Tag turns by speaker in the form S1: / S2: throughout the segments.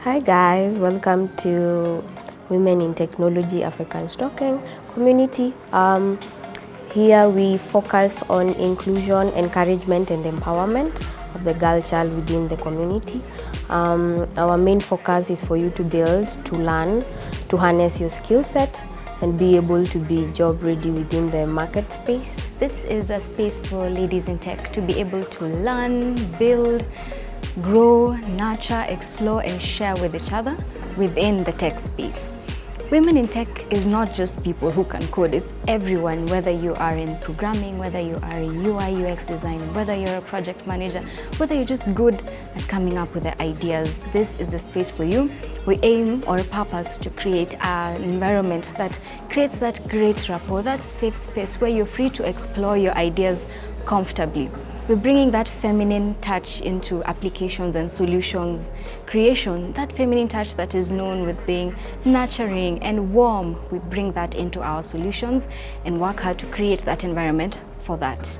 S1: Hi guys, welcome to Women in Technology African Stocking community. Here we focus on inclusion, encouragement and empowerment of the girl child within the community. Our main focus is for you to build, to learn, to harness your skill set and be able to be job ready within the market space.
S2: This is a space for ladies in tech to be able to learn, build, grow, nurture, explore and share with each other within the tech space. Women in tech is not just people who can code, it's everyone, whether you are in programming, whether you are in UI, UX design, whether you're a project manager, whether you're just good at coming up with the ideas. This is the space for you. We aim or purpose to create an environment that creates that great rapport, that safe space where you're free to explore your ideas comfortably. We're bringing that feminine touch into applications and solutions creation, that feminine touch that is known with being nurturing and warm. We bring that into our solutions and work hard to create that environment for that.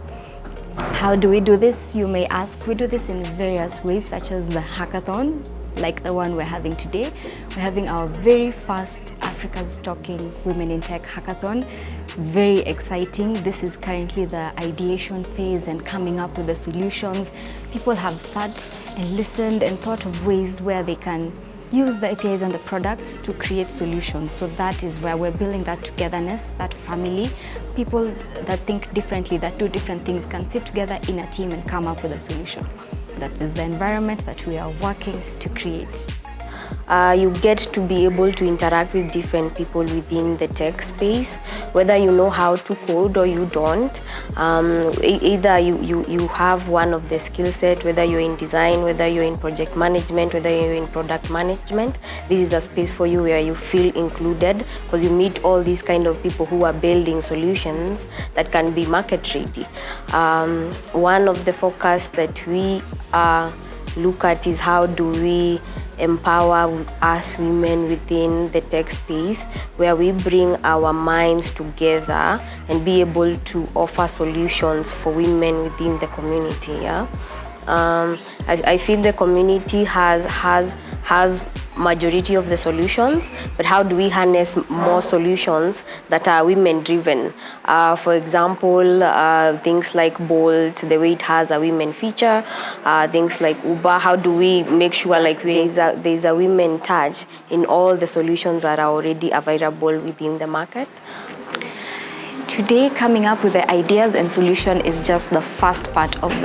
S2: How do we do this, you may ask? We do this in various ways, such as the hackathon, like the one we're having today. We're having our very first Africa's Talking Women in Tech hackathon. It's very exciting. This is currently the ideation phase and coming up with the solutions. People have sat and listened and thought of ways where they can use the APIs and the products to create solutions. So that is where we're building that togetherness, that family. People that think differently, that do different things can sit together in a team and come up with a solution. That is the environment that we are working to create.
S1: You get to be able to interact with different people within the tech space, whether you know how to code or you don't. Either you have one of the skill set, whether you're in design, whether you're in project management, whether you're in product management. This is a space for you where you feel included, because you meet all these kind of people who are building solutions that can be market ready. One of the focus that we look at is how do we empower us women within the tech space, where we bring our minds together and be able to offer solutions for women within the community. I feel the community has majority of the solutions, but how do we harness more solutions that are women driven? For example, things like Bolt, the way it has a women feature, things like Uber, how do we make sure like there's a women touch in all the solutions that are already available within the market?
S2: Today, coming up with the ideas and solution is just the first part of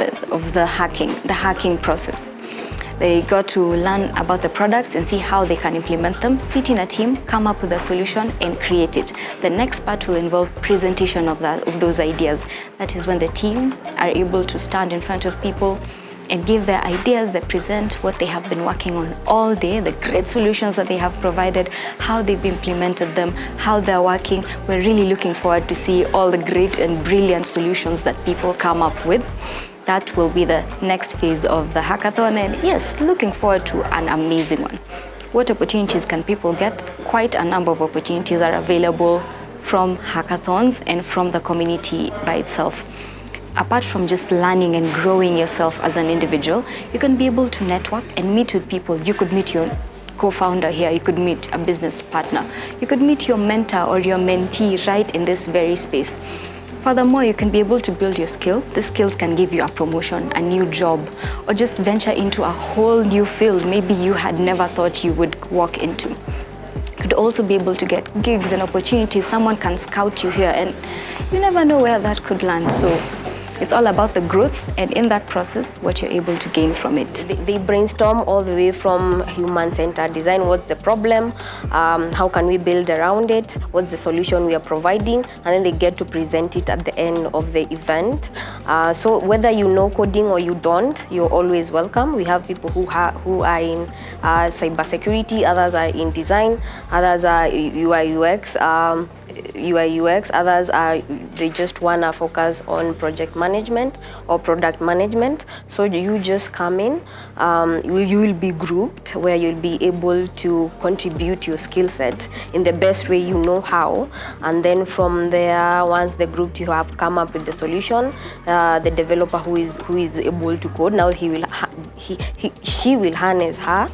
S2: the hacking process. They got to learn about the products and see how they can implement them, sit in a team, come up with a solution and create it. The next part will involve presentation of those ideas. That is when the team are able to stand in front of people and give their ideas. They present what they have been working on all day, the great solutions that they have provided, how they've implemented them, how they're working. We're really looking forward to see all the great and brilliant solutions that people come up with. That will be the next phase of the hackathon, and yes, looking forward to an amazing one. What opportunities can people get? Quite a number of opportunities are available from hackathons and from the community by itself. Apart from just learning and growing yourself as an individual, you can be able to network and meet with people. You could meet your co-founder here, you could meet a business partner, you could meet your mentor or your mentee right in this very space. Furthermore, you can be able to build your skill. The skills can give you a promotion, a new job, or just venture into a whole new field maybe you had never thought you would walk into. You could also be able to get gigs and opportunities. Someone can scout you here and you never know where that could land. So it's all about the growth, and in that process, what you're able to gain from it.
S1: They brainstorm all the way from human-centered design. What's the problem? How can we build around it? What's the solution we are providing? And then they get to present it at the end of the event. So whether you know coding or you don't, you're always welcome. We have people who are in cybersecurity, others are in design, others are UI UX, others are they just wanna focus on project management or product management. So you just come in, you will be grouped where you'll be able to contribute your skill set in the best way you know how, and then from there, once the group you have come up with the solution, the developer who is able to code, now she will harness her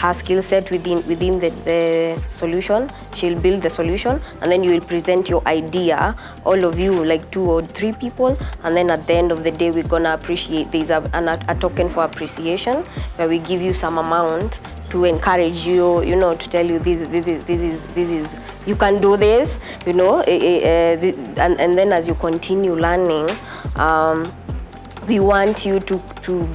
S1: her skill set within the solution. She'll build the solution, and then you will present your idea, all of you, like 2 or 3 people, and then at the end of the day, we're gonna appreciate. There's a token for appreciation where we give you some amount to encourage you, to tell you this is you can do this, and then as you continue learning, we want you to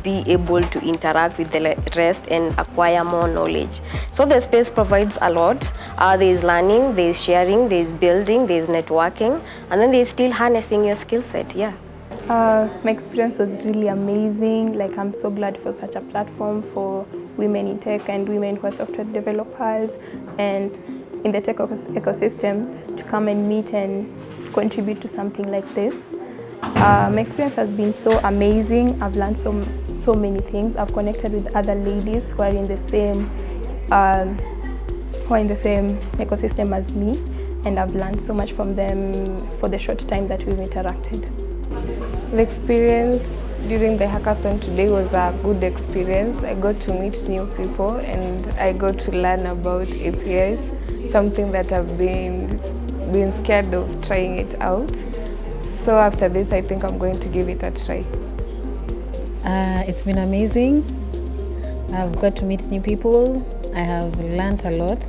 S1: be able to interact with the rest and acquire more knowledge. So the space provides a lot. There's learning, there's sharing, there's building, there's networking, and then there's still harnessing your skill set. Yeah.
S3: My experience was really amazing. Like, I'm so glad for such a platform for women in tech and women who are software developers and in the tech ecosystem to come and meet and contribute to something like this. My experience has been so amazing. I've learned so many things. I've connected with other ladies who are in the same ecosystem as me, and I've learned so much from them for the short time that we've interacted.
S4: The experience during the hackathon today was a good experience. I got to meet new people and I got to learn about APIs, something that I've been scared of trying it out. So after this, I think I'm going to give it a try.
S5: It's been amazing. I've got to meet new people. I have learned a lot,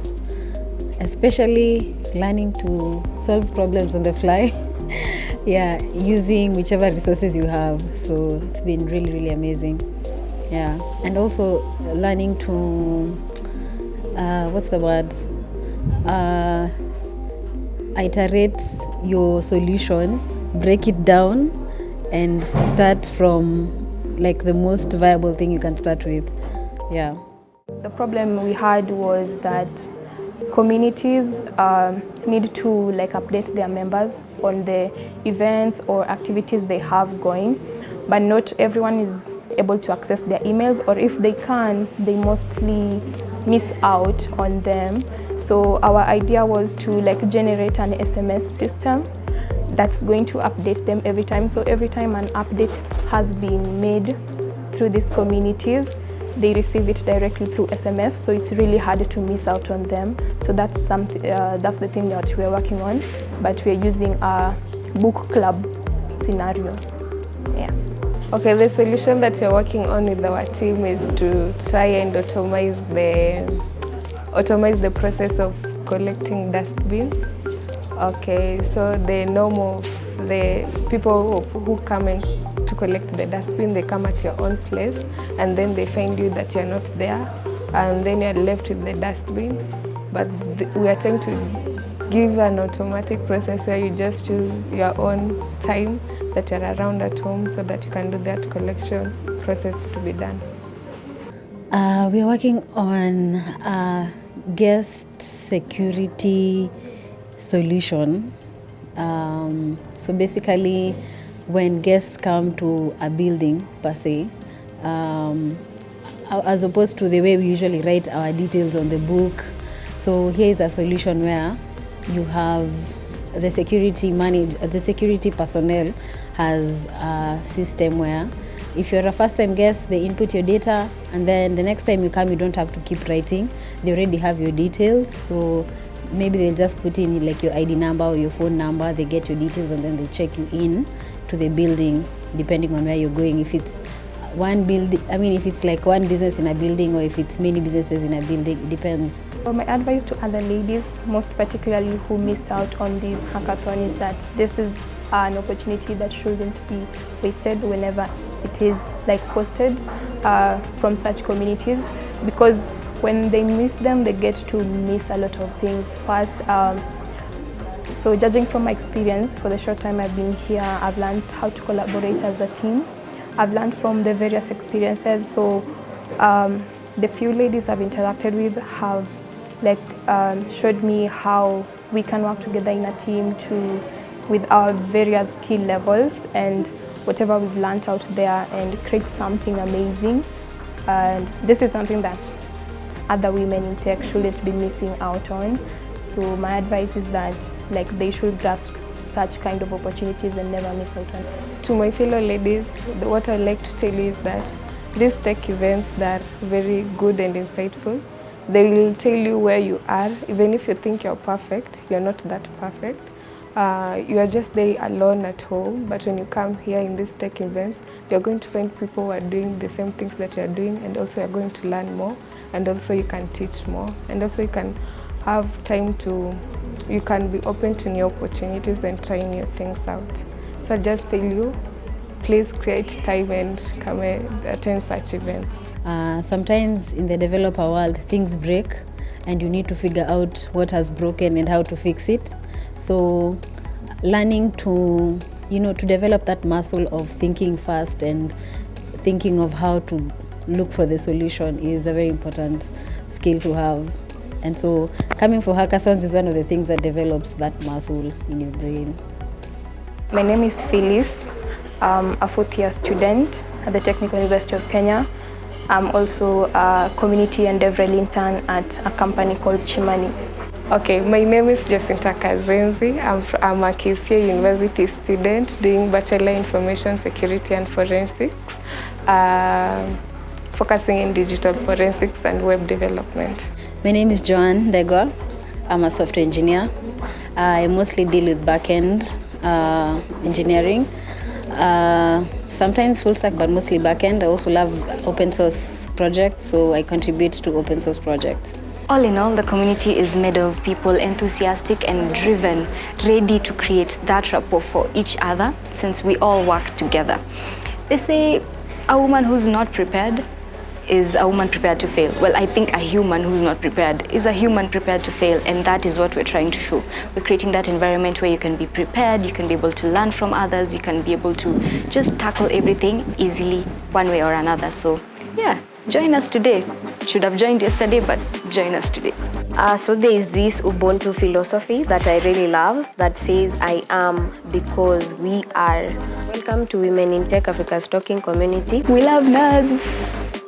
S5: especially learning to solve problems on the fly. Yeah, using whichever resources you have. So it's been really, really amazing. Yeah, and also learning to, iterate your solution, break it down, and start from like the most viable thing you can start with. Yeah.
S3: The problem we had was that communities need to update their members on the events or activities they have going, but not everyone is able to access their emails, or if they can, they mostly miss out on them. So our idea was to generate an SMS system that's going to update them every time. So every time an update has been made through these communities, they receive it directly through SMS, so it's really hard to miss out on them. So that's something. That's the thing that we're working on, but we're using a book club scenario. Yeah.
S4: Okay, the solution that we're working on with our team is to try and automate the process of collecting dustbins. Okay, so the people who come in to collect the dustbin, they come at your own place and then they find you that you're not there, and then you're left with the dustbin. But we are trying to give an automatic process where you just choose your own time that you're around at home so that you can do that collection process to be done.
S5: We are working on a guest security solution. So basically, when guests come to a building per se, as opposed to the way we usually write our details on the book, so here is a solution where you have the security personnel has a system where if you're a first-time guest, they input your data, and then the next time you come, you don't have to keep writing. They already have your details, so maybe they'll just put in your ID number or your phone number, they get your details, and then they check you in to the building, depending on where you're going. If it's one building, if it's one business in a building, or if it's many businesses in a building, it depends.
S3: So my advice to other ladies, most particularly who missed out on this hackathon, is that this is an opportunity that shouldn't be wasted whenever it is posted from such communities, because when they miss them, they get to miss a lot of things. First, so judging from my experience, for the short time I've been here, I've learned how to collaborate as a team. I've learned from the various experiences. So the few ladies I've interacted with have showed me how we can work together in a team with our various skill levels and whatever we've learned out there, and create something amazing. And this is something that other women in tech shouldn't be missing out on. So my advice is that they should grasp such kind of opportunities and never miss out on it.
S4: To my fellow ladies, what I'd like to tell you is that these tech events, they're very good and insightful, They will tell you where you are. Even if you think you're perfect, you're not that perfect. You are just there alone at home, but when you come here in these tech events, you're going to find people who are doing the same things that you're doing, and also you're going to learn more, and also you can teach more, and also you can have time to, you can be open to new opportunities and try new things out. So I just tell you, please create time and come and attend such events.
S5: Sometimes in the developer world, things break and you need to figure out what has broken and how to fix it. So learning to, to develop that muscle of thinking fast and thinking of how to look for the solution is a very important skill to have. And so coming for hackathons is one of the things that develops that muscle in your brain.
S3: My name is Phyllis. I'm a fourth-year student at the Technical University of Kenya. I'm also a community and DevRel intern at a company called Chimani.
S4: Okay, my name is Jacinta Kazenzi. I'm a KCA University student doing Bachelor Information Security and Forensics, focusing in digital forensics and web development.
S5: My name is Joanne Degwa. I'm a software engineer. I mostly deal with back-end engineering. Sometimes full stack, but mostly back-end. I also love open source projects, so I contribute to open source projects.
S2: All in all, the community is made of people enthusiastic and driven, ready to create that rapport for each other since we all work together. They say a woman who's not prepared is a woman prepared to fail. Well, I think a human who's not prepared is a human prepared to fail, and that is what we're trying to show. We're creating that environment where you can be prepared, you can be able to learn from others, you can be able to just tackle everything easily one way or another. So yeah, join us today. Should have joined yesterday, but join us today.
S1: So there is this Ubuntu philosophy that I really love that says I am because we are. Welcome to Women in Tech Africa's Talking Community.
S2: We love nerds.